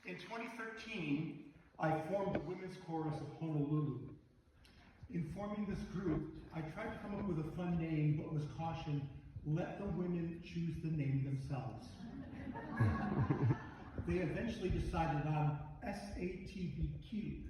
In 2013, I formed the Women's Chorus of Honolulu. In forming this group, I tried to come up with a fun name, but was cautioned, let the women choose the name themselves. They eventually decided on SATBQ,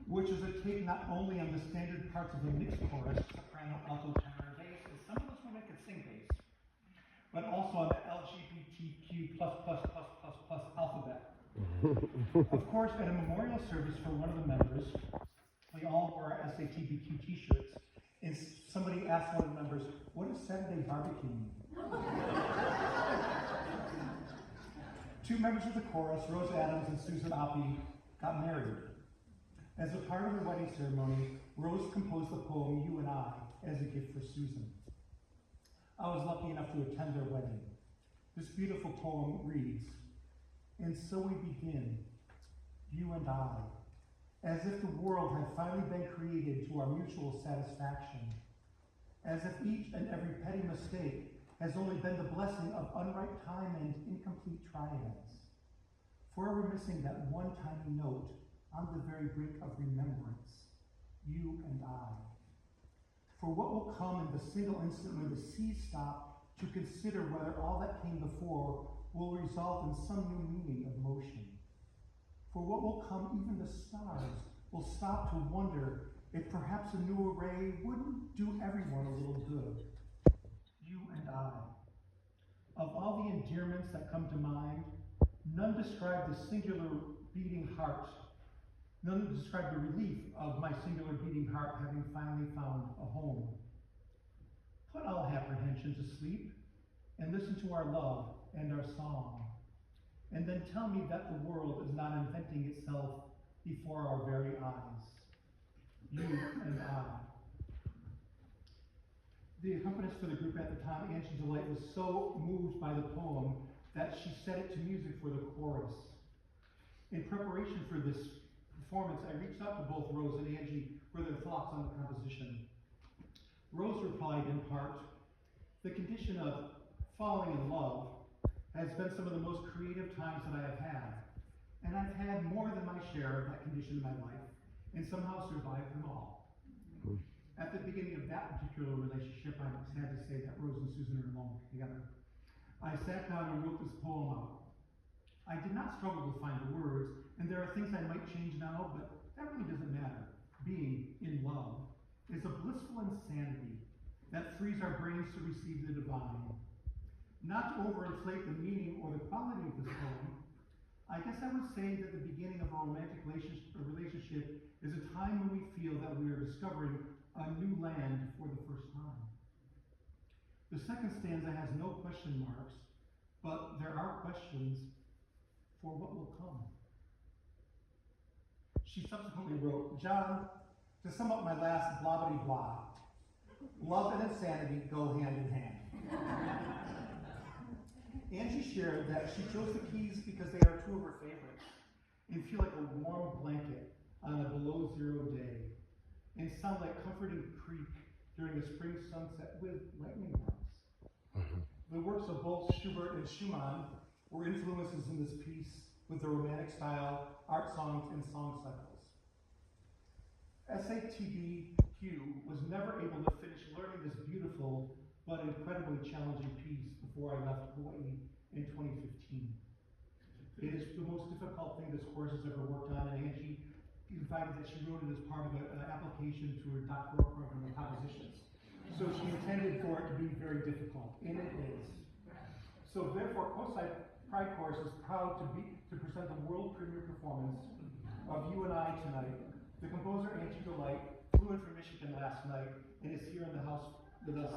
which is a take not only on the standard parts of a mixed chorus, soprano, alto, tenor, and bass, and some of us women could sing bass, but also on the LGBTQ++++ alphabet. Of course, at a memorial service for one of the members, we all wore our SATBQ t-shirts, and somebody asked one of the members, what does Saturday barbecue mean? Two members of the chorus, Rose Adams and Susan Oppie, got married. As a part of the wedding ceremony, Rose composed the poem You and I as a gift for Susan. I was lucky enough to attend their wedding. This beautiful poem reads, and so we begin, you and I, as if the world had finally been created to our mutual satisfaction, as if each and every petty mistake has only been the blessing of unripe time and incomplete triads. For we're missing that one tiny note on the very brink of remembrance, you and I. For what will come in the single instant when the seas stop to consider whether all that came before will result in some new meaning of motion. For what will come, even the stars will stop to wonder if perhaps a new array wouldn't do everyone a little good. You and I. Of all the endearments that come to mind, none describe the singular beating heart. None describe the relief of my singular beating heart having finally found a home. Put all apprehension to sleep and listen to our love and our song. And then tell me that the world is not inventing itself before our very eyes. You and I. The accompanist for the group at the time, Angie Delight, was so moved by the poem that she set it to music for the chorus. In preparation for this performance, I reached out to both Rose and Angie for their thoughts on the composition. Rose replied in part, the condition of falling in love has been some of the most creative times that I have had. And I've had more than my share of that condition in my life, and somehow survived them all. At the beginning of that particular relationship, I'm sad to say that Rose and Susan are alone together. I sat down and wrote this poem out. I did not struggle to find the words, and there are things I might change now, but that really doesn't matter. Being in love is a blissful insanity that frees our brains to receive the divine. Not to overinflate the meaning or the quality of this poem, I guess I would say that the beginning of a romantic relationship is a time when we feel that we are discovering a new land for the first time. The second stanza has no question marks, but there are questions for what will come. She subsequently wrote, John, to sum up my last blah-bitty-blah, love and insanity go hand in hand. Angie shared that she chose the keys because they are two of her favorites and feel like a warm blanket on a below-zero day and sound like comforting creek during a spring sunset with lightning rounds. The works of both Schubert and Schumann were influences in this piece with the romantic style, art songs, and song cycles. SATBQ was never able to finish learning this beautiful but incredibly challenging piece before I left Hawaii in 2015. It is the most difficult thing this course has ever worked on, and Angie invited that she wrote it as part of an application to her doctoral program of compositions. So she intended for it to be very difficult, and it is. So therefore, Coastside Pride Chorus is proud to present the world premiere performance of You and I tonight. The composer, Angie Delight, flew in from Michigan last night and is here in the house with us.